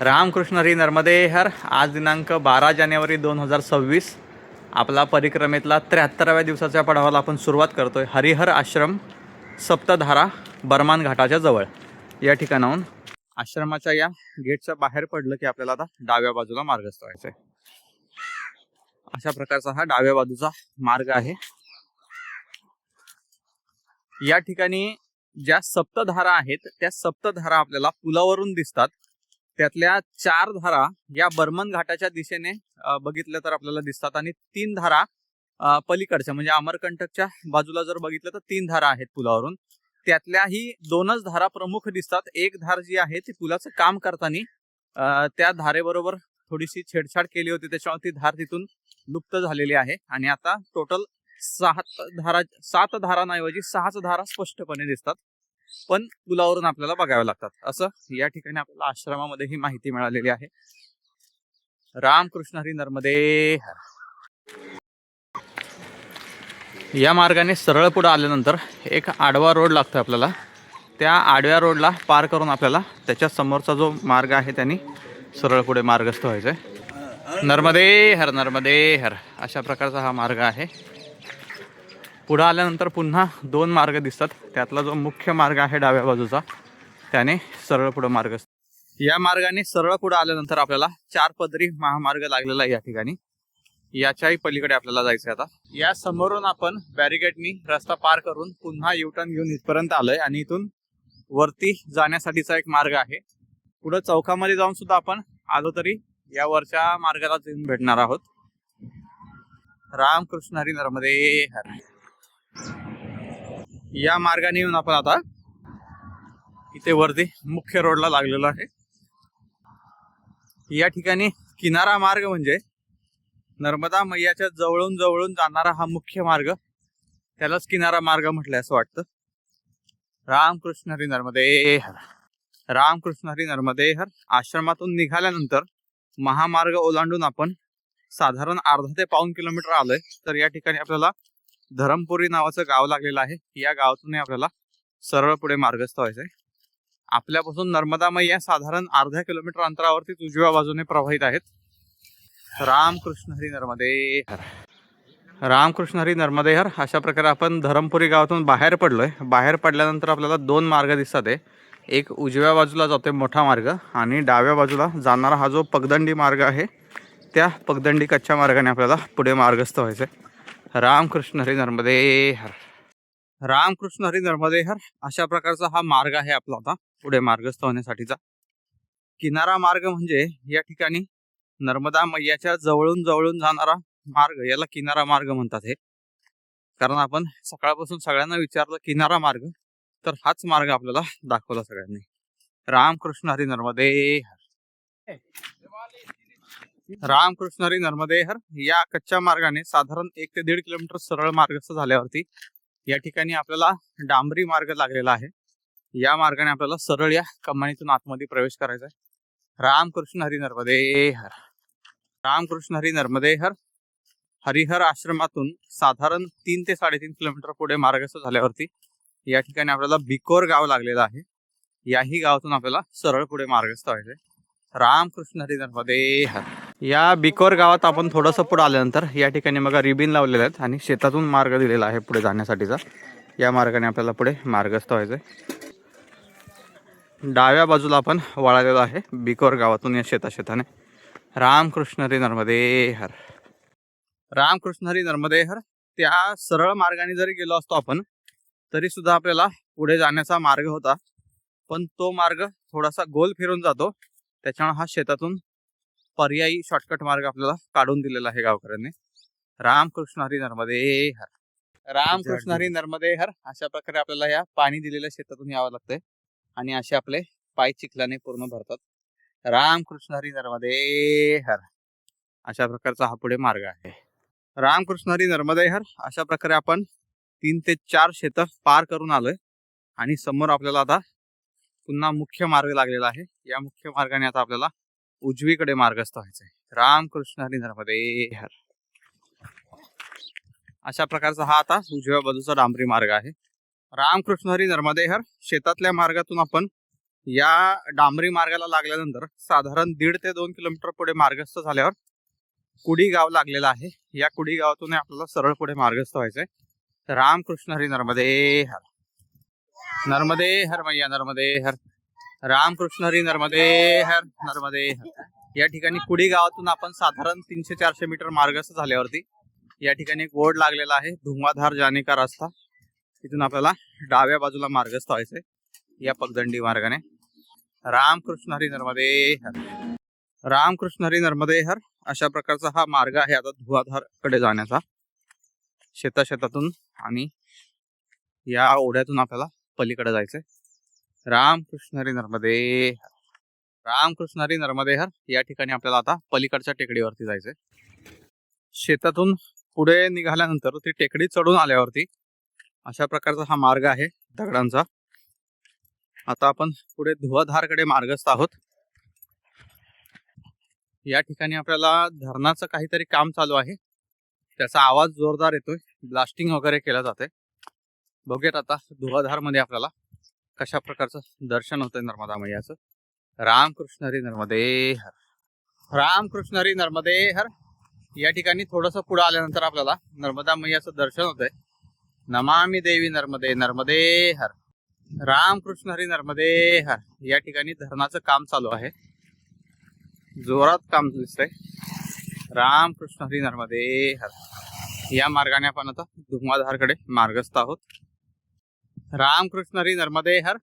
रामकृष्ण हरी नर्मदे हर. आज दिनांक 12 जानेवारी 2026 आपला परिक्रमेतला 73व्या दिवसाच्या पडावाला आपण सुरुवात करतोय. हरिहर आश्रम सप्तधारा बर्मान घाटाच्या जवळ या ठिकाणाहून आश्रमाच्या या गेटच्या बाहेर पडलं की आपल्याला आता डाव्या बाजूला मार्गस्थ व्हायचं आहे. अशा प्रकारचा हा डाव्या बाजूचा मार्ग आहे. या ठिकाणी ज्या सप्तधारा आहेत त्या सप्तधारा आपल्याला पुलावरून दिसतात. त्यातल्या 4 धारा या बर्मन घाटाच्या दिशेने बघितलं तर आपल्याला दिसतात आणि 3 धारा पलीकडच्या म्हणजे अमरकंटकच्या बाजूला जर बघितलं तर 3 धारा आहेत पुलावरून. त्यातल्याही 2च धारा प्रमुख दिसतात. एक धार जी आहे ती पुलाचं काम करताना त्या धारेबरोबर थोडीशी छेडछाड केली होती, त्याच्यामुळे ती धार तिथून लुप्त झालेली आहे आणि आता टोटल 7 धारांऐवजी 6च धारा स्पष्टपणे दिसतात, पण पुलावरून आपल्याला बघाव्या लागतात. असं या ठिकाणी आपल्याला आश्रमामध्ये ही माहिती मिळालेली आहे. रामकृष्ण हरी नर्मदे हर. या मार्गाने सरळ पुढे आल्यानंतर एक आडवा रोड लागतो आपल्याला. त्या आडव्या रोडला पार करून आपल्याला त्याच्या समोरचा जो मार्ग आहे त्याने सरळ पुढे मार्गस्थ व्हायचंय. नर्मदे हर नर्मदे हर अशा प्रकारचा हा मार्ग आहे. पुढे आल्यानंतर पुन्हा 2 मार्ग दिसतात. त्यातला जो मुख्य मार्ग आहे डाव्या बाजूचा त्याने सरळ पुढे मार्ग. या मार्गाने सरळ पुढे आल्यानंतर आपल्याला 4 पदरी महामार्ग लागलेला आहे. या ठिकाणी याच्याही पलीकडे आपल्याला जायचं आता. या समोरून आपण बॅरिकेडनी रस्ता पार करून पुन्हा युटर्न घेऊन इथपर्यंत आलोय आणि इथून वरती जाण्यासाठीचा एक मार्ग आहे. पुढे चौकामध्ये जाऊन सुद्धा आपण आलो तरी या वरच्या मार्गाला जाऊन भेटणार आहोत. रामकृष्ण हरी नर्मदे हर. या मार्गाने येऊन आपण आता इथे वरती मुख्य रोडला लागलेलो आहे. या ठिकाणी किनारा मार्ग म्हणजे नर्मदा मैयाच्या जवळून जवळून जाणारा हा मुख्य मार्ग, त्यालाच किनारा मार्ग म्हटलंय असं वाटतं. रामकृष्ण हरी नर्मदे हर. रामकृष्ण हरी नर्मदे हर. आश्रमातून निघाल्यानंतर महामार्ग ओलांडून आपण साधारण अर्धा ते पाऊण किलोमीटर आलोय. तर या ठिकाणी आपल्याला धरमपुरी नावाचं गाव लागलेलं आहे. या गावातून आपल्याला सरळ पुढे मार्गस्थ व्हायचंय. आपल्यापासून नर्मदा मैया साधारण अर्ध्या किलोमीटर अंतरावरती उजव्या बाजूने प्रवाहित आहेत. रामकृष्ण हरी नर्मदे हर. रामकृष्ण हरी नर्मदे हर. अशा प्रकारे आपण धरमपुरी गावातून बाहेर पडलोय. बाहेर पडल्यानंतर आपल्याला 2 मार्ग दिसतात आहे. एक उजव्या बाजूला जातोय मोठा मार्ग आणि डाव्या बाजूला जाणारा हा जो पगदंडी मार्ग आहे त्या पगदंडी कच्च्या मार्गाने आपल्याला पुढे मार्गस्थ व्हायचंय. रामकृष्ण हरी नर्मदे हर. रामकृष्ण हरी नर्मदे हर. अशा प्रकारचा हा मार्ग आहे आपला आता पुढे मार्गस्थ होण्यासाठीचा. किनारा मार्ग म्हणजे या ठिकाणी नर्मदा मैयाच्या जवळून जवळून जाणारा मार्ग, याला किनारा मार्ग म्हणतात. हे कारण आपण सकाळपासून सगळ्यांना विचारलं किनारा मार्ग, तर हाच मार्ग आपल्याला दाखवला सगळ्यांनी. रामकृष्ण हरी नर्मदे हर. रामकृष्ण हरी नर्मदे हर. या कच्च्या मार्गाने साधारण 1 ते 1.5 किलोमीटर सरळ मार्गस्थ झाल्यावरती या ठिकाणी आपल्याला डांबरी मार्ग लागलेला आहे. या मार्गाने आपल्याला सरळ या कमानीतून आतमध्ये प्रवेश करायचा आहे. रामकृष्ण हरी नर्मदे हर. रामकृष्ण हरी नर्मदे हर. हरिहर आश्रमातून साधारण 3 ते 3.5 किलोमीटर पुढे मार्गस्थ झाल्यावरती या ठिकाणी आपल्याला बिकोर गाव लागलेलं आहे. याही गावातून आपल्याला सरळ पुढे मार्गस्थ व्हायचंय. रामकृष्ण हरी नर्मदे हर. या बिकोर गावात आपण थोडंसं पुढे आल्यानंतर या ठिकाणी बघा रिबिन लावलेले आहेत आणि शेतातून मार्ग दिलेला आहे पुढे जाण्यासाठीचा. या मार्गाने आपल्याला पुढे मार्गस्थ व्हायचंय. डाव्या बाजूला आपण वळालेलो आहे बिकोर गावातून या शेताने. रामकृष्ण हरी नर्मदे हर. रामकृष्ण हरी नर्मदे हर. त्या सरळ मार्गाने जरी गेलो असतो आपण तरी सुद्धा आपल्याला पुढे जाण्याचा मार्ग होता, पण तो मार्ग थोडासा गोल फिरून जातो. त्याच्यामुळे हा शेतातून पर्यायी शॉर्टकट मार्ग आपल्याला काढून दिलेला आहे गावकऱ्यांनी. रामकृष्ण हरी नर्मदे हर. रामकृष्ण हरी नर्मदे हर. अशा प्रकारे आपल्याला या पाणी दिलेल्या शेतातून यावं लागतंय आणि असे आपले पाय चिखलाने पूर्ण भरतात. रामकृष्ण हरी नर्मदे हर. अशा प्रकारचा हा पुढे मार्ग आहे. रामकृष्ण हरी नर्मदे हर. अशा प्रकारे आपण 3 ते 4 शेत पार करून आलोय आणि समोर आपल्याला आता पुन्हा मुख्य मार्ग लागलेला आहे. या मुख्य मार्गाने आता आपल्याला उजवीकडे मार्गस्थ व्हायचंय. रामकृष्ण हरी नर्मदे हर. अशा प्रकारचा हा आता उजव्या बाजूचा डांबरी मार्ग आहे. रामकृष्ण हरी नर्मदे हर. शेतातल्या मार्गातून आपण या डांबरी मार्गाला लागल्यानंतर साधारण 1.5 ते 2 किलोमीटर पुढे मार्गस्थ झाल्यावर कुडी गाव लागलेलं आहे. या कुडी गावातून आपल्याला सरळ पुढे मार्गस्थ व्हायचंय. रामकृष्ण हरी नर्मदे हर. नर्मदे हर मैया नर्मदे हर. रामकृष्ण हरी नर्मदे हर. नर्मदे हर. या ठिकाणी कुडी गावातून आपण साधारण 300-400 मीटर मार्गस्थ झाल्यावरती या ठिकाणी एक बोर्ड लागलेला आहे, धुआंधार जाने का रास्ता. तिथून आपल्याला डाव्या बाजूला मार्गस्थ व्हायचंय या पगदंडी मार्गाने. रामकृष्ण हरी नर्मदे हर. रामकृष्ण हरी नर्मदे हर. अशा प्रकारचा हा मार्ग आहे आता धुआंधार कडे जाण्याचा. शेतातून आणि या ओढ्यातून आपल्याला पलीकडे जायचंय. रामकृष्ण हरी नर्मदे हर. रामकृष्ण हरी नर्मदे हर. या ठिकाणी आपल्याला आता पलीकडच्या टेकडीवरती जायचंय. शेतातून पुढे निघाल्यानंतर ती टेकडी चढून आल्यावरती अशा प्रकारचा हा मार्ग आहे दगडांचा. आता आपण पुढे धुआंधारकडे मार्गस्थ आहोत. या ठिकाणी आपल्याला धरणाचं काहीतरी काम चालू आहे, त्याचा आवाज जोरदार येतोय, ब्लास्टिंग वगैरे केलं जाते. बघूयात आता धुआंधार मध्ये आपल्याला कशा प्रकारचं दर्शन होतंय नर्मदा मैयाचं. रामकृष्ण हरी नर्मदे हर. रामकृष्ण हरी नर्मदे हर. या ठिकाणी थोडस पुढे आल्यानंतर आपल्याला नर्मदा मैयाचं दर्शन होतंय. नमामि देवी नर्मदे नर्मदे हर. रामकृष्ण हरी नर्मदे हर. या ठिकाणी धरणाचं काम चालू आहे, जोरात काम दिसतंय. रामकृष्ण हरी नर्मदे हर. या मार्गाने आपण आता धुआंधारकडे मार्गस्थ आहोत. रामकृष्ण हरी नर्मदे हर.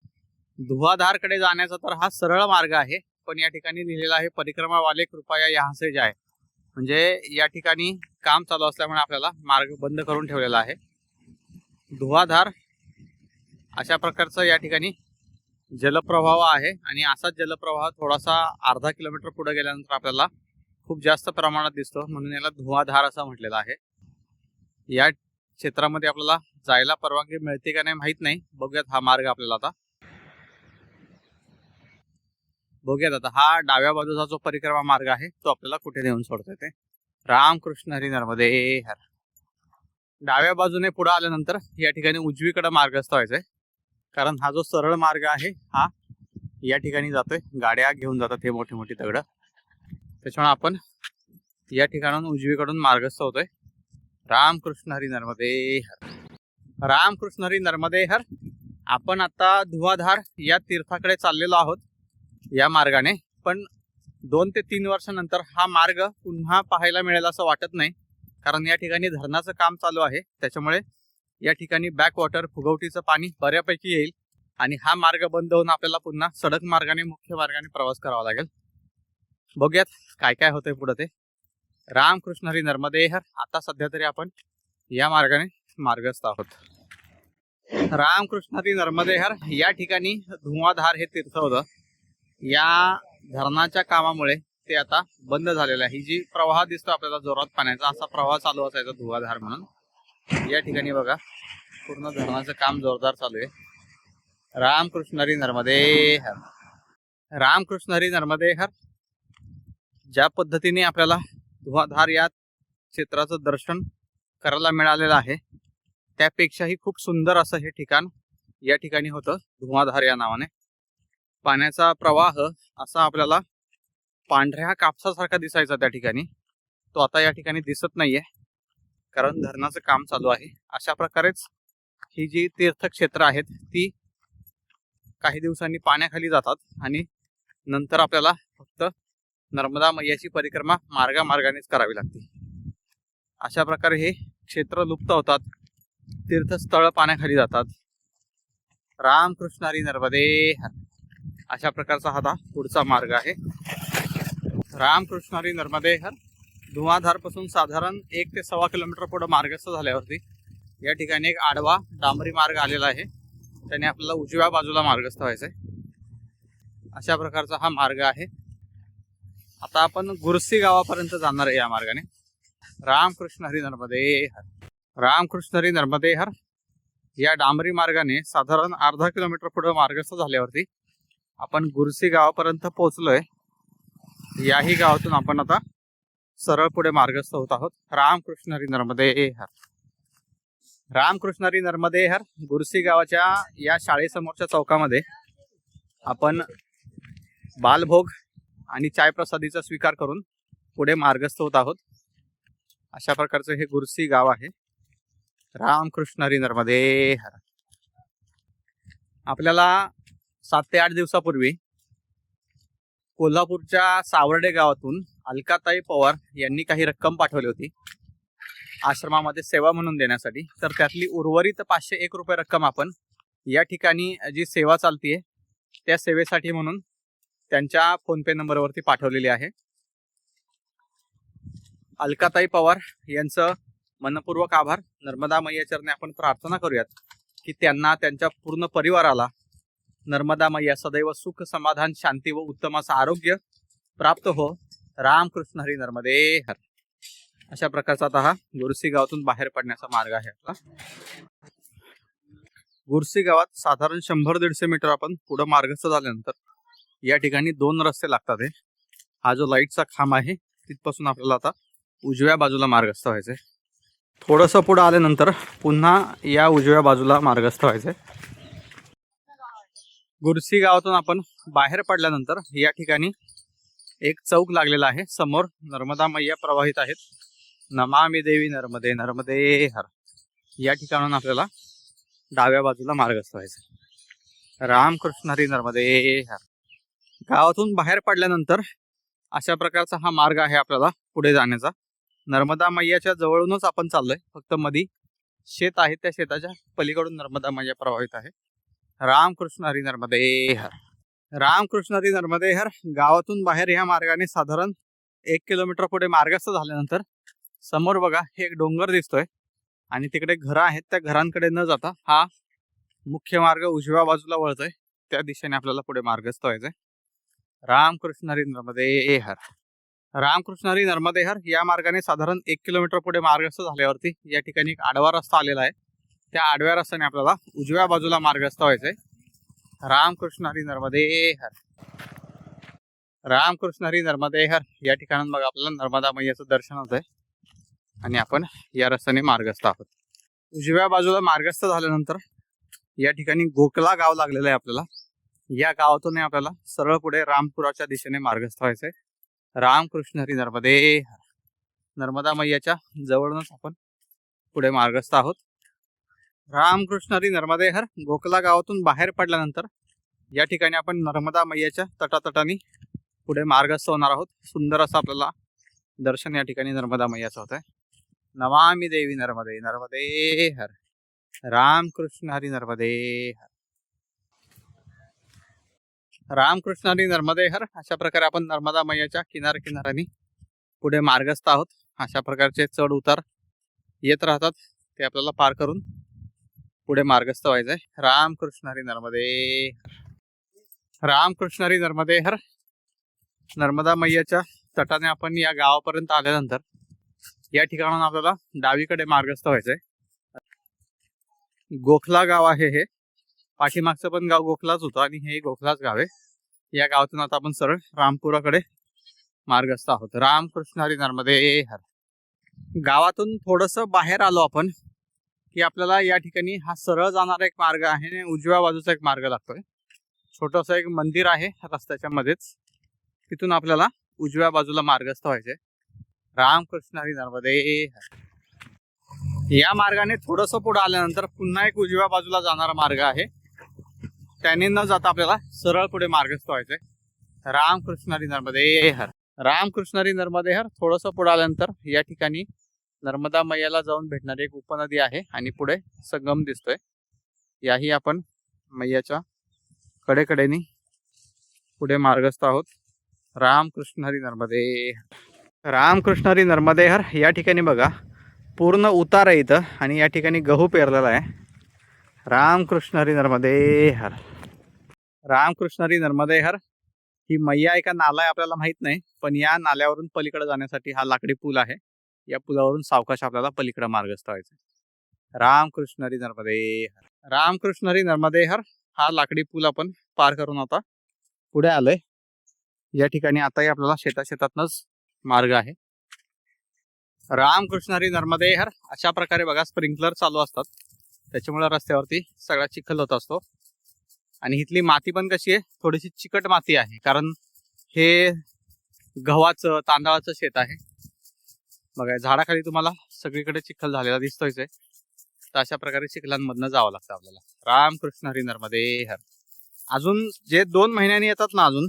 धुआंधारकडे जाण्याचा तर हा सरळ मार्ग आहे, पण या ठिकाणी लिहिलेला आहे परिक्रमा वाले कृपया यहाँ से जाए. म्हणजे या ठिकाणी काम चालू असल्यामुळे आपल्याला मार्ग बंद करून ठेवलेला आहे. धुआंधार अशा प्रकारचा या ठिकाणी जलप्रवाह आहे आणि असाच जलप्रवाह थोडासा अर्धा किलोमीटर पुढे गेल्यानंतर आपल्याला खूप जास्त प्रमाणात दिसतो, म्हणून याला धुआंधार असं म्हटलेलं आहे. या क्षेत्रामध्ये आपल्याला जायला परवानगी मिळते का नाही माहित नाही. बघूयात हा मार्ग आपल्याला आता. बघूयात आता हा डाव्या बाजूचा जो परिक्रमा मार्ग आहे तो आपल्याला कुठे नेऊन सोडतोय ते. रामकृष्ण हरी नर्मदे हर. डाव्या बाजूने पुढे आल्यानंतर या ठिकाणी उजवीकडे मार्गस्थ व्हायचंय, कारण हा जो सरळ मार्ग आहे हा या ठिकाणी जातोय. गाड्या घेऊन जातात हे मोठी मोठी दगड, त्याच्यामुळे आपण या ठिकाणाहून उजवीकडून मार्गस्थ होतोय. रामकृष्ण हरी नर्मदे हर. रामकृष्ण हरी नर्मदे हर. आपण आता धुआंधार या तीर्थाकडे चाललेलो आहोत या मार्गाने, पण 2 ते 3 वर्षानंतर हा मार्ग पुन्हा पाहायला मिळेल असं वाटत नाही, कारण या ठिकाणी धरणाचं काम चालू आहे. त्याच्यामुळे या ठिकाणी बॅक वॉटर फुगवटीचं पाणी बऱ्यापैकी येईल आणि हा मार्ग बंद होऊन आपल्याला पुन्हा सडक मार्गाने मुख्य मार्गाने प्रवास करावा लागेल. बघूयात काय काय होतंय पुढे ते. रामकृष्ण हरी नर्मदे हर. आता सध्या तरी आपण या मार्गाने मार्गस्थ आहोत. रामकृष्ण हरी नर्मदे हर. या ठिकाणी धुआंधार हे तीर्थ होतं. या धरणाच्या कामामुळे ते आता बंद झालेलं आहे. ही जी प्रवाह दिसतो आपल्याला जोरात पाण्याचा, असा प्रवाह चालू असायचा धुआंधार म्हणून. या ठिकाणी बघा पूर्ण धरणाचं काम जोरदार चालू आहे. रामकृष्ण हरी नर्मदे हर. रामकृष्ण हरी नर्मदे हर. ज्या पद्धतीने आपल्याला धुआंधार या क्षेत्राचं दर्शन करायला मिळालेलं आहे त्यापेक्षाही खूप सुंदर असं हे ठिकाण या ठिकाणी होतं धुआंधार या नावाने. पाण्याचा प्रवाह असा आपल्याला पांढऱ्या कापसासारखा दिसायचा त्या ठिकाणी, तो आता या ठिकाणी दिसत नाहीये कारण धरणाचं काम चालू आहे. अशा प्रकारेच ही जी तीर्थक्षेत्र आहेत ती काही दिवसांनी पाण्याखाली जातात आणि नंतर आपल्याला फक्त नर्मदा मैयाची परिक्रमा मार्गानेच करावी लागते. अशा प्रकारे हे क्षेत्र लुप्त होतात, तीर्थस्थळ पाण्याखाली जातात. रामकृष्ण हरी नर्मदे हर. अशा प्रकारचा हा पुढचा मार्ग आहे. रामकृष्ण हरी नर्मदे हर. धुआंधार पासून साधारण 1 ते 1.25 किलोमीटर पुढे मार्गस्थ झाल्यावरती या ठिकाणी एक आडवा डांबरी मार्ग आलेला आहे, त्याने आपल्याला उजव्या बाजूला मार्गस्थ व्हायचंय. अशा प्रकारचा हा मार्ग आहे. आता आपण गुरसी गावापर्यंत जाणार आहे या मार्गाने. रामकृष्ण हरी नर्मदे हर. रामकृष्ण हरी नर्मदे हर. या डांबरी मार्गाने साधारण अर्धा किलोमीटर पुढे मार्गस्थ झाल्यावरती आपण गुरसी गावापर्यंत पोहोचलोय. याही गावातून आपण आता सरळ पुढे मार्गस्थ होत आहोत. रामकृष्ण हरी नर्मदे हर. रामकृष्ण हरी नर्मदे हर. गुरसी गावाच्या या शाळेसमोरच्या चौकामध्ये आपण बालभोग आणि चाय प्रसादीचा स्वीकार करून पुढे मार्गस्थ होत आहोत. अशा प्रकारचं हे गुरसी गाव आहे. रामकृष्ण हरी नर्मदे हर. आपल्याला 7 ते 8 दिवसापूर्वी कोल्हापूरच्या सावर्डे गावातून अलकाताई पवार यांनी काही रक्कम पाठवली होती आश्रमामध्ये सेवा म्हणून देण्यासाठी. तर त्यातली उर्वरित 501 रुपये रक्कम आपण या ठिकाणी जी सेवा चालतीये त्या सेवेसाठी म्हणून त्यांच्या फोनपे नंबरवरती पाठवलेली आहे. अलकाताई पवार यांचं मनपूर्वक आभार. नर्मदा मैया चरणी आपण प्रार्थना करूयात की त्यांना त्यांच्या पूर्ण परिवाराला नर्मदा मैया सदैव सुख समाधान शांती व उत्तम असं आरोग्य प्राप्त हो. रामकृष्ण हरी नर्मदे हर. अशा प्रकारचा आता हा गुरसी गावातून बाहेर पडण्याचा मार्ग आहे आपला. गुरसी गावात साधारण 100-150 मीटर आपण पुढे मार्गस्थ झाल्यानंतर या ठिकाणी 2 रस्ते लागतात. हा जो लाईटचा खांब आहे तिथपासून आपल्याला आता उजव्या बाजूला मार्गस्थ व्हायचंय. थोडंसं पुढे आल्यानंतर पुन्हा या उजव्या बाजूला मार्गस्थ व्हायचंय. गुरसी गावातून आपण बाहेर पडल्यानंतर या ठिकाणी एक चौक लागलेला आहे. समोर नर्मदा मैया प्रवाहित आहेत. नमामि देवी नर्मदे नर्मदे हर. या ठिकाणून आपल्याला डाव्या बाजूला मार्गस्थ व्हायचं. रामकृष्ण हरी नर्मदे हर. गावातून बाहेर पडल्यानंतर अशा प्रकारचा हा मार्ग आहे आपल्याला पुढे जाण्याचा. नर्मदा मैयाच्या जवळूनच आपण चाललोय. फक्त मधी शेत आहे, त्या शेताच्या पलीकडून नर्मदा मैया प्रवाहित आहे. रामकृष्ण हरी नर्मदे हर. रामकृष्ण हरी नर्मदे हर. गावातून बाहेर ह्या मार्गाने साधारण 1 किलोमीटर पुढे मार्गस्थ झाल्यानंतर समोर बघा हे एक डोंगर दिसतोय आणि तिकडे घरं आहेत. त्या घरांकडे न जाता हा मुख्य मार्ग उजव्या बाजूला वळतोय. त्या दिशेने आपल्याला पुढे मार्गस्थ व्हायचंय. रामकृष्ण हरी नर्मदे हर. रामकृष्ण हरी नर्मदे हर. या मार्गाने साधारण 1 किलोमीटर पुढे मार्गस्थ झाल्यावरती या ठिकाणी एक आडवा रस्ता आलेला आहे. त्या आडव्या रस्त्याने आपल्याला उजव्या बाजूला मार्गस्थ व्हायचंय. रामकृष्ण हरी नर्मदे हर. रामकृष्ण हरी नर्मदे हर. या ठिकाणी बघा आपल्याला नर्मदा मैयाचं दर्शन होतंय आणि आपण या रस्त्याने मार्गस्थ आहोत. उजव्या बाजूला मार्गस्थ झाल्यानंतर या ठिकाणी गोकला गाव लागलेलं आहे आपल्याला. या गावातून आपल्याला सरळ पुढे रामपुराच्या दिशेने मार्गस्थ व्हायचंय. रामकृष्ण हरी नर्मदे हर. नर्मदा मैयाच्या जवळूनच आपण पुढे मार्गस्थ आहोत. रामकृष्ण हरी नर्मदे हर. गोकला गावातून बाहेर पडल्यानंतर या ठिकाणी आपण नर्मदा मैयाच्या तटातटाने पुढे मार्गस्थ होणार आहोत. सुंदर असं आपल्याला दर्शन या ठिकाणी नर्मदा मैयाचं होत आहे. नमामि देवी नर्मदे नर्मदे हर. रामकृष्ण हरी नर्मदे हर. रामकृष्ण हरी नर्मदे हर. अशा प्रकारे आपण नर्मदा मैयाच्या किनाऱ्याने पुढे मार्गस्थ आहोत. अशा प्रकारचे चढ उतार येत राहतात. ते आपल्याला पार करून पुढे मार्गस्थ व्हायचंय. रामकृष्ण हरी नर्मदे हर. रामकृष्ण हरी नर्मदे हर. नर्मदा मैयाच्या तटाने आपण या गावापर्यंत आल्यानंतर या ठिकाणाहून आपल्याला डावीकडे मार्गस्थ व्हायचंय. गोखला गाव आहे हे. पाठीमागचं पण गाव गोखलाच होतं आणि हे गोखलाच गाव आहे. या गावातून आता आपण सरळ रामपुराकडे मार्गस्थ आहोत. रामकृष्ण हरी नर्मदे हर. गावातून थोडस बाहेर आलो आपण की आपल्याला या ठिकाणी हा सरळ जाणारा एक मार्ग आहे आणि उजव्या बाजूचा एक मार्ग लागतोय. छोटस एक मंदिर आहे रस्त्याच्या मध्येच. तिथून आपल्याला उजव्या बाजूला मार्गस्थ व्हायचंय. रामकृष्ण हरी नर्मदे हर. या मार्गाने थोडस पुढे आल्यानंतर पुन्हा एक उजव्या बाजूला जाणारा मार्ग आहे. त्याने न जाता आपल्याला सरळ पुढे मार्गस्थ व्हायचंय. रामकृष्ण हरी नर्मदे हर. रामकृष्ण हरी नर्मदे हर. थोडस पुढे आल्यानंतर या ठिकाणी नर्मदा मैयाला जाऊन भेटणारी एक उपनदी आहे आणि पुढे संगम दिसतोय. याही आपण मैयाच्या कडेकडेनी पुढे मार्गस्थ आहोत. रामकृष्ण हरी नर्मदे हर. रामकृष्ण हरी नर्मदे हर. या ठिकाणी बघा पूर्ण उतार आहे इथं आणि या ठिकाणी गहू पेरलेला आहे. रामकृष्ण हरी नर्मदे हर. रामकृष्ण हरी नर्मदे हर. ही मैया एका नाला आहे आपल्याला माहित नाही, पण या नाल्यावरून पलीकडे जाण्यासाठी हा लाकडी पूल आहे. या पुलावरून सावकाश आपल्याला पलीकडे मार्गस्थ व्हायचं. रामकृष्ण हरी नर्मदे हर. रामकृष्ण हरी नर्मदे हर. हा लाकडी पूल आपण पार करून आता पुढे आलोय. या ठिकाणी आताही आपल्याला शेतातनच मार्ग आहे. रामकृष्ण हरी नर्मदे हर. अशा प्रकारे बघा स्प्रिंकलर चालू असतात, त्याच्यामुळे रस्त्यावरती सगळा चिखल होत असतो आणि इथली माती पण कशी आहे, थोडीशी चिकट माती आहे, कारण हे गव्हाचं तांदळाचं शेत आहे बघा. झाडाखाली तुम्हाला सगळीकडे चिखल झालेला दिसतोयच आहे. तर अशा प्रकारे चिखलांमधनं जावं लागतं आपल्याला. रामकृष्ण हरी नर्मदे हर. अजून जे 2 महिन्यांनी येतात ना अजून,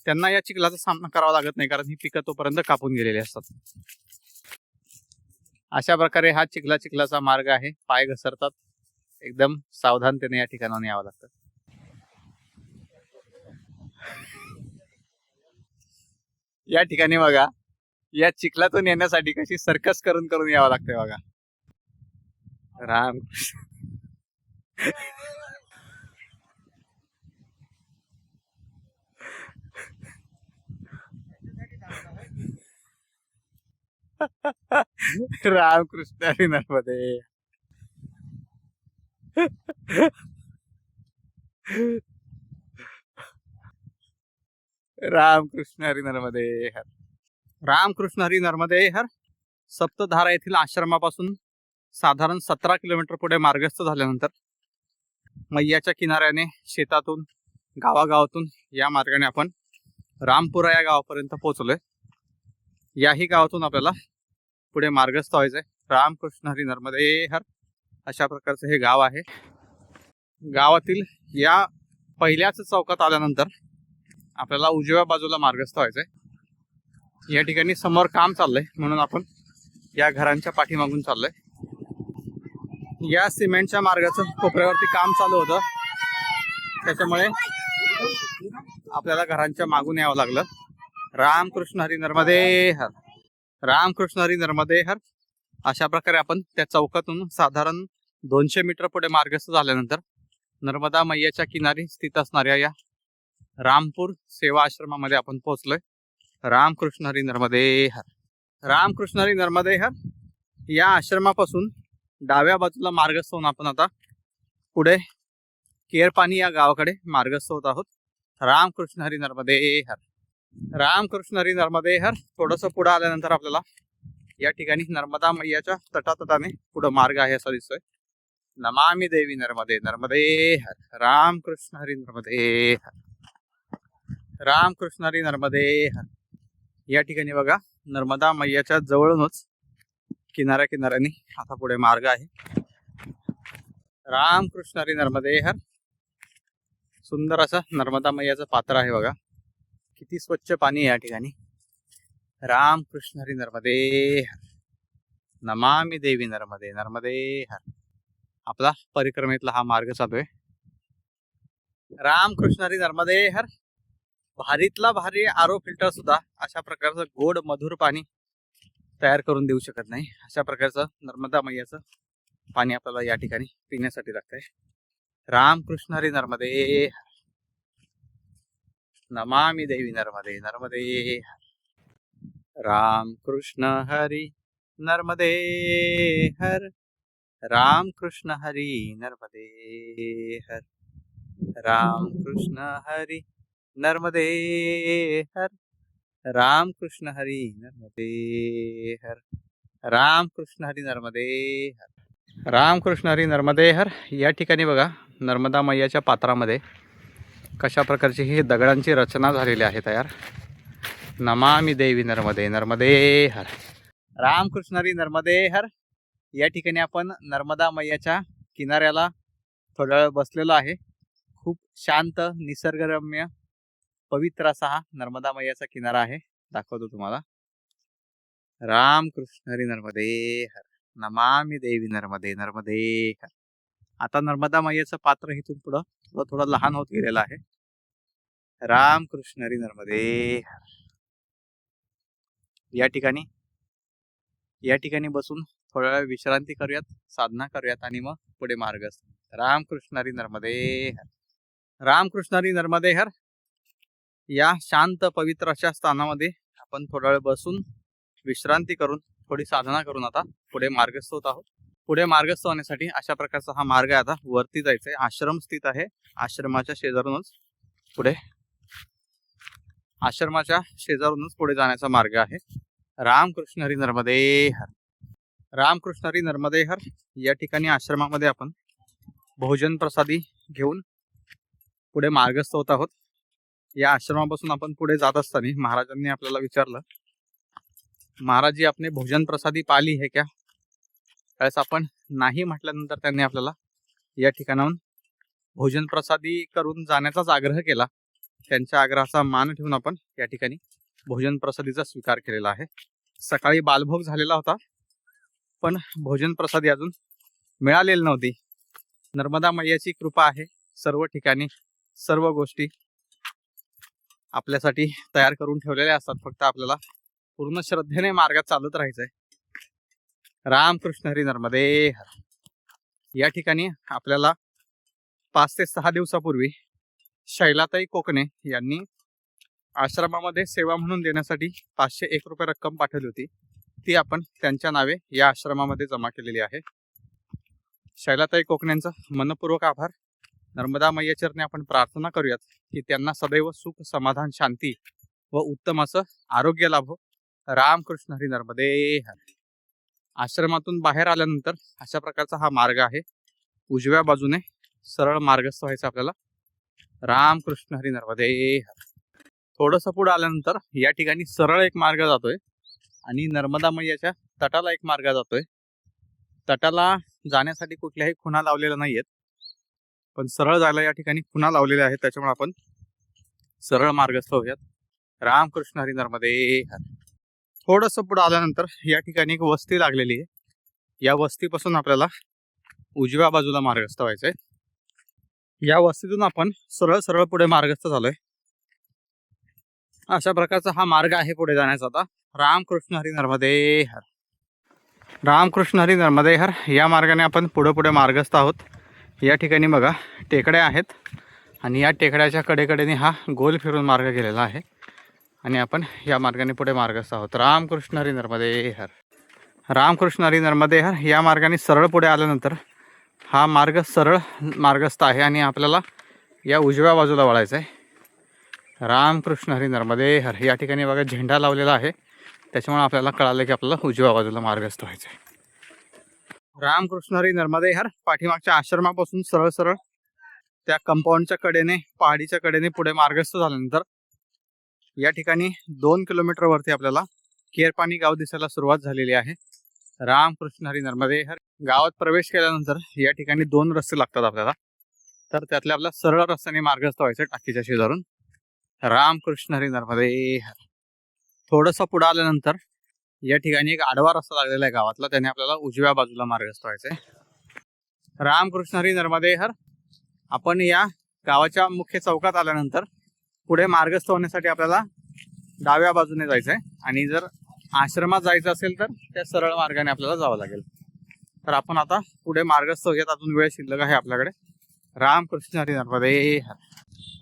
त्यांना या चिखलाचा सामना करावा लागत नाही, कारण ही पिकं तोपर्यंत कापून गेलेली असतात. अशा प्रकारे हा चिखलाचा मार्ग आहे. पाय घसरतात, एकदम सावधानतेने या ठिकाणाहून यावं लागतं. या ठिकाणी बघा, या चिखलातून येण्यासाठी कशी सर्कस करून करून यावं लागतंय बघा. राम रामकृष्ण हरी नर्मदे. रामकृष्ण हरी नर्मदे हर. रामकृष्ण हरी नर्मदे हर. सप्तधारा येथील आश्रमापासून साधारण 17 किलोमीटर पुढे मार्गस्थ झाल्यानंतर मैयाच्या किनाऱ्याने शेतातून गावागावातून या मार्गाने आपण रामपुरा या गावापर्यंत पोहोचलोय. याही गावातून आपल्याला पुढे मार्गस्थ व्हायचंय. रामकृष्ण हरी नर्मदे हर अशा प्रकारचं हे गाव आहे. गावातील या पहिल्याच चौकात आल्यानंतर आपल्याला उजव्या बाजूला मार्गस्थ व्हायचंय. या ठिकाणी समोर काम चाललंय, म्हणून आपण या घरांच्या पाठीमागून चाललोय. या सिमेंटच्या मार्गाचं कोपऱ्यावरती काम चालू होतं, त्याच्यामुळे आपल्याला घरांच्या मागून यावं लागलं. रामकृष्ण हरी नर्मदे हर. रामकृष्ण हरी नर्मदे हर. अशा प्रकारे आपण त्या चौकातून साधारण 200 मीटर पुढे मार्गस्थ झाल्यानंतर नर्मदा मैयाच्या किनारी स्थित असणाऱ्या या रामपूर सेवा आश्रमामध्ये आपण पोहोचलोय. रामकृष्ण हरी नर्मदे हर. रामकृष्ण हरी नर्मदे हर. या आश्रमापासून डाव्या बाजूला मार्गस्थ होऊन आपण आता पुढे केरपाणी या गावाकडे मार्गस्थ होत आहोत. रामकृष्ण हरी नर्मदे हर. रामकृष्ण हरी नर्मदे हर. थोडंसं पुढे आल्यानंतर आपल्याला या ठिकाणी नर्मदा मैयाच्या तटातटाने पुढे मार्ग आहे असा दिसतोय. नमामि देवी नर्मदे नर्मदे हर. रामकृष्ण हरी नर्मदे हर. रामकृष्ण हरी नर्मदे हर. या ठिकाणी बघा, नर्मदा मैयाच्या जवळूनच किनाऱ्या किनाऱ्याने आता पुढे मार्ग आहे. रामकृष्ण हरी नर्मदे हर. सुंदर असं नर्मदा मैयाचं पात्र आहे बघा, किती स्वच्छ पाणी आहे या ठिकाणी. रामकृष्ण हरी नर्मदे हर. नमामि देवी नर्मदे नर्मदे हर. आपला परिक्रमेतला हा मार्ग चालू आहे. रामकृष्ण हरी नर्मदे हर. भारीतला भारी आरो फिल्टर सुद्धा अशा प्रकारचं गोड मधुर पाणी तयार करून देऊ शकत नाही. अशा प्रकारचं नर्मदा मैयाचं पाणी आपल्याला या ठिकाणी पिण्यासाठी लागतंय. रामकृष्ण हरी नर्मदे हर. नमामि देवी नर्मदे नर्मदे हर. रामकृष्ण हरी नर्मदे हर. रामकृष्ण हरी नर्मदे हर. रामकृष्ण हरी नर्मदे हर. रामकृष्ण हरी नर्मदे हर. रामकृष्ण हरी नर्मदे हर. रामकृष्ण हरी नर्मदे हर. या ठिकाणी बघा, नर्मदा मैयाच्या पात्रामध्ये कशा प्रकारची ही दगडांची रचना झालेली आहे तयार. नमामि देवी नर्मदे नर्मदे हर. रामकृष्ण हरी नर्मदे हर. या ठिकाणी आपण नर्मदा मैयाच्या किनाऱ्याला थोडा वेळ बसलेलो आहे. खूप शांत, निसर्गरम्य, पवित्र असा हा नर्मदा मैयाचा किनारा आहे. दाखवतो तुम्हाला. रामकृष्ण हरी नर्मदे हर. नमामि देवी नर्मदे नर्मदे हर. आता नर्मदा मैयाचं पात्र इथून पुढं थोडं लहान होत गेलेलं आहे. रामकृष्ण हरी नर्मदे हर. या ठिकाणी बसून थोड्या वेळ विश्रांती करूयात, साधना करूयात आणि मग पुढे मार्ग असतो. रामकृष्ण हरी नर्मदे हर. रामकृष्ण हरी नर्मदे हर. या शांत पवित्र अशा स्थानामध्ये आपण थोडा वेळ बसून विश्रांती करून थोडी साधना करून आता पुढे मार्गस्थ होत आहोत. पुढे मार्गस्थ होण्यासाठी अशा प्रकारचा हा मार्ग आहे. आता वरती जायचंय. आश्रम स्थित आहे. आश्रमाच्या शेजारूनच पुढे जाण्याचा मार्ग आहे. रामकृष्ण हरी नर्मदे हर. रामकृष्ण हरी नर्मदे हर. या ठिकाणी आश्रमामध्ये आपण भोजन प्रसादी घेऊन पुढे मार्गस्थ होत आहोत. या आश्रमापासून आपण पुढे जात असताना महाराजांनी आपल्याला विचारलं, महाराज जी आपने भोजन प्रसादी पाली है क्या? त्यावेळेस आपण नाही म्हटल्यानंतर त्यांनी आपल्याला या ठिकाणाहून भोजन प्रसादी करून जाण्याचाच आग्रह केला. त्यांच्या आग्रहाचा मान ठेवून आपण या ठिकाणी भोजन प्रसादीचा स्वीकार केलेला आहे. सकाळी बालभोग झालेला होता, पण भोजन प्रसादी अजून मिळालेली नव्हती. नर्मदा मैयाची कृपा आहे. सर्व ठिकाणी सर्व गोष्टी आपल्यासाठी तयार करून ठेवलेल्या असतात. फक्त आपल्याला पूर्ण श्रद्धेने मार्गात चालत राहायचंय. रामकृष्ण हरी नर्मदे हर. या ठिकाणी आपल्याला 5 ते 6 दिवसापूर्वी शैलाताई कोकणे यांनी आश्रमामध्ये सेवा म्हणून देण्यासाठी 501 रुपये रक्कम पाठवली होती. ती आपण त्यांच्या नावे या आश्रमामध्ये जमा केलेली आहे. शैलाताई कोकण्यांचा मनपूर्वक आभार. नर्मदा मैया चरणी आपण प्रार्थना करूयात की त्यांना सदैव सुख, समाधान, शांती व उत्तम असं आरोग्य लाभो. रामकृष्ण हरी नर्मदे हर. आश्रमातून बाहेर आल्यानंतर अशा प्रकारचा हा मार्ग आहे. उजव्या बाजूने सरळ मार्गस्थ व्हायचं आपल्याला. रामकृष्ण हरी नर्मदे हर. थोडंसं पुढे आल्यानंतर या ठिकाणी सरळ एक मार्ग जातोय आणि नर्मदा मैयाच्या तटाला एक मार्ग जातोय. तटाला जाण्यासाठी कुठल्याही खुणा लावलेल्या नाहीयेत, पण सरळ जायला या ठिकाणी खुणा लावलेल्या आहेत. त्याच्यामुळे आपण सरळ मार्गस्थ होऊयात. रामकृष्ण हरी नर्मदे हर. थोडंसं पुढे आल्यानंतर या ठिकाणी एक वस्ती लागलेली आहे. या वस्तीपासून आपल्याला उजव्या बाजूला मार्गस्थ व्हायचंय. या वस्तीतून आपण सरळ सरळ पुढे मार्गस्थ झालोय. अशा प्रकारचा हा मार्ग आहे पुढे जाण्याचा. आता रामकृष्ण हरी नर्मदे हर. रामकृष्ण हरी नर्मदे हर. या मार्गाने आपण पुढे पुढे मार्गस्थ आहोत. या ठिकाणी बघा टेकड्या आहेत आणि या टेकड्याच्या कडेकडेने हा गोल फिरून मार्ग गेलेला आहे आणि आपण या मार्गाने पुढे मार्गस्थ आहोत. रामकृष्ण हरी नर्मदे हर. रामकृष्ण हरी नर्मदे हर. या मार्गाने सरळ पुढे आल्यानंतर हा मार्ग सरळ मार्गस्थ आहे आणि आपल्याला या उजव्या बाजूला वळायचं आहे. रामकृष्ण हरी नर्मदे हर. या ठिकाणी बघा झेंडा लावलेला आहे, त्याच्यामुळे आपल्याला कळालं की आपल्याला उजव्या बाजूला मार्गस्थ व्हायचं आहे. रामकृष्ण हरी नर्मदे हर. पाठीमागच्या आश्रमापासून सरळ सरळ त्या कंपाऊंडच्या कडेने, पहाडीच्या कडेने पुढे मार्गस्थ झाल्यानंतर या ठिकाणी 2 किलोमीटर वरती आपल्याला केरपाणी गाव दिसायला सुरुवात झालेली आहे. रामकृष्ण हरी नर्मदे हर. गावात प्रवेश केल्यानंतर या ठिकाणी 2 रस्ते लागतात आपल्याला, तर त्यातल्या आपल्याला सरळ रस्त्याने मार्गस्थ व्हायचं टाकीच्या शेजारून. रामकृष्ण हरी नर्मदे हर. थोडंसं पुढे आल्यानंतर या ठिकाणी एक आडवा रस्ता लागलेला आहे गावातला, त्याने आपल्याला उजव्या बाजूला मार्गस्थ व्हायचंय. रामकृष्ण हरी नर्मदे हर. आपण या गावाच्या मुख्य चौकात आल्यानंतर पुढे मार्गस्थ होण्यासाठी आपल्याला डाव्या बाजूने जायचंय आणि जर आश्रमात जायचं असेल तर त्या सरळ मार्गाने आपल्याला जावं लागेल. तर आपण आता पुढे मार्गस्थ होऊयात. अजून वेळ शिल्लक आहे आपल्याकडे. रामकृष्ण हरी नर्मदे हर.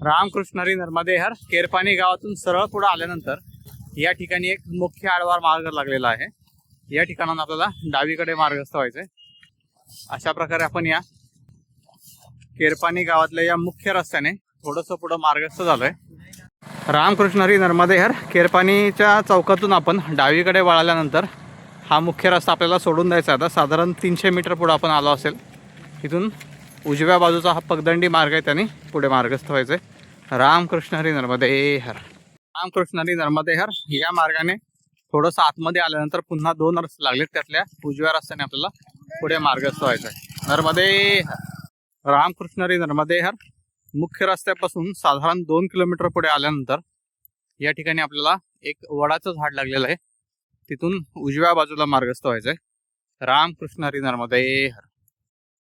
रामकृष्ण हरी नर्मदे हर. केरपाणी गावातून सरळ पुढे आल्यानंतर या ठिकाणी एक मुख्य आडवा मार्ग लागलेला आहे. या ठिकाणाहून आपल्याला डावीकडे मार्गस्थ व्हायचंय. अशा प्रकारे आपण या केरपाणी गावातल्या या मुख्य रस्त्याने थोडंसं पुढे मार्गस्थ झालोय. रामकृष्ण हरी नर्मदे हर. केरपाणीच्या चौकातून आपण डावीकडे वळाल्यानंतर हा मुख्य रस्ता आपल्याला सोडून द्यायचा. आता साधारण 300 मीटर पुढे आपण आलो असेल. इथून उजव्या बाजूचा हा पगदंडी मार्ग आहे, त्याने पुढे मार्गस्थ व्हायचंय. रामकृष्ण हरी नर्मदे हर. रामकृष्ण हरी नर्मदे हर. या मार्गाने थोडंसं आतमध्ये आल्यानंतर पुन्हा 2 रस्ते लागलेत, त्यातल्या उजव्या रस्त्याने आपल्याला पुढे मार्गस्थ व्हायचंय. नर्मदे हर. रामकृष्ण हरी नर्मदे हर. मुख्य रस्त्यापासून साधारण 2 किलोमीटर पुढे आल्यानंतर या ठिकाणी आपल्याला एक वडाचं झाड लागलेलं आहे, तिथून उजव्या बाजूला मार्गस्थ व्हायचंय. रामकृष्ण हरी नर्मदे हर.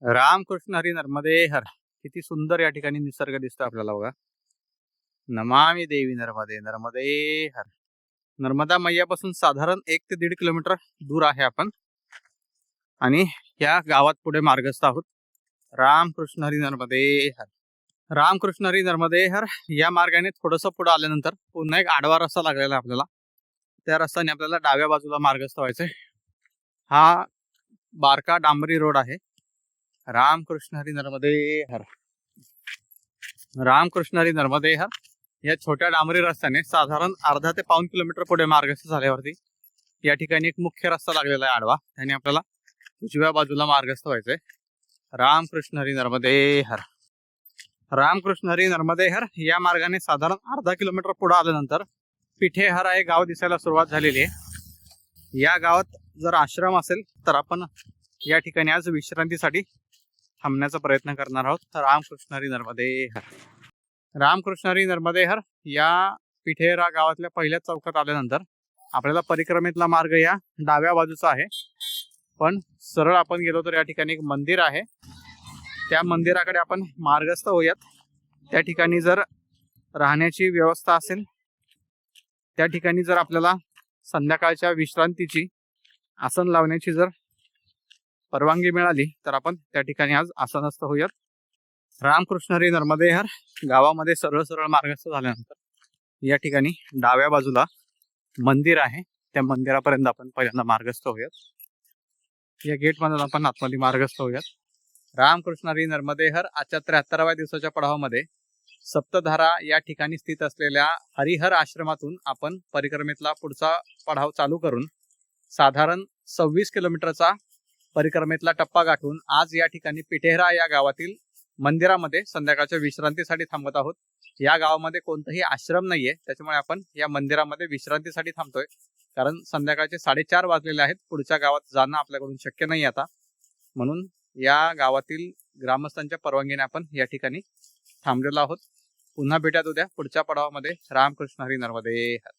रामकृष्ण हरी नर्मदे हर. किती सुंदर या ठिकाणी निसर्ग दिसतो आपल्याला बघा. नमामि देवी नर्मदे. नर्मदे हर. नर्मदा मैयापासून साधारण 1 ते 1.5 किलोमीटर दूर आहे आपण आणि या गावात पुढे मार्गस्थ आहोत. रामकृष्ण हरी नर्मदे हर. रामकृष्ण हरी नर्मदे हर. या मार्गाने थोडंसं पुढे आल्यानंतर पुन्हा एक आडवा रस्ता लागलेला आहे आपल्याला. त्या रस्त्याने आपल्याला डाव्या बाजूला मार्गस्थ व्हायचंय. हा बारका डांबरी रोड आहे. रामकृष्ण हरी नर्मदे हर. रामकृष्ण हरी नर्मदे हर. या छोट्या डांबरी रस्त्याने साधारण अर्धा ते पाऊण किलोमीटर पुढे मार्गस्थ झाल्यावरती या ठिकाणी एक मुख्य रस्ता लागलेला आहे आडवा, त्याने आपल्याला उजव्या बाजूला मार्गस्थ व्हायचंय. रामकृष्ण हरी नर्मदे हर. रामकृष्ण हरी नर्मदेहर या मार्गाने साधारण अर्धा किलोमीटर पुढे आल्यानंतर पिठेहर हे गाव दिसायला सुरुवात झालेली आहे। या गावात जर आश्रम असेल तर आपण या ठिकाणी आज विश्रांतीसाठी थांबण्याचा प्रयत्न करणार आहोत। रामकृष्ण हरी नर्मदेहर, रामकृष्ण हरी नर्मदेहर या पिठेहर गावातल्या पहिल्या चौकात आल्यानंतर आपल्याला परिक्रमेतला मार्ग या डाव्या बाजूचा आहे, पण सरळ आपण गेलो तर या ठिकाणी एक मंदिर आहे। त्या मंदिराकडे आपण मार्गस्थ होऊयात। त्या ठिकाणी जर राहण्याची व्यवस्था असेल, त्या ठिकाणी जर आपल्याला संध्याकाळच्या विश्रांतीची आसन लावण्याची जर परवानगी मिळाली तर आपण त्या ठिकाणी आज आसनस्थ होऊयात। रामकृष्ण हरी नर्मदेहर गावामध्ये सरळ सरळ मार्गस्थ झाल्यानंतर या ठिकाणी डाव्या बाजूला मंदिर आहे, त्या मंदिरापर्यंत आपण पहिल्यांदा मार्गस्थ होऊयात। या गेट मधून आपण आतमध्ये मार्गस्थ होऊयात। रामकृष्ण हरी नर्मदेहर आजच्या 73व्या दिवसाच्या पडावामध्ये सप्तधारा या ठिकाणी स्थित असलेल्या हरिहर आश्रमातून आपण परिक्रमेतला पुढचा पडाव चालू करून साधारण 26 किलोमीटरचा परिक्रमेतला टप्पा गाठून आज या ठिकाणी पिठेहरा या गावातील मंदिरामध्ये संध्याकाळच्या विश्रांतीसाठी थांबत आहोत। या गावामध्ये कोणताही आश्रम नाहीये, त्याच्यामुळे आपण या मंदिरामध्ये विश्रांतीसाठी थांबतोय, कारण संध्याकाळचे 4:30 वाजलेले आहेत। पुढच्या गावात जाणं आपल्याकडून शक्य नाही आता, म्हणून या गावातील ग्रामस्थांच्या परवानगीने आपण या ठिकाणी थांबलेलो आहोत। पुन्हा भेटूयात उद्या पुढच्या पडावामध्ये। रामकृष्ण हरी नर्मदेहर।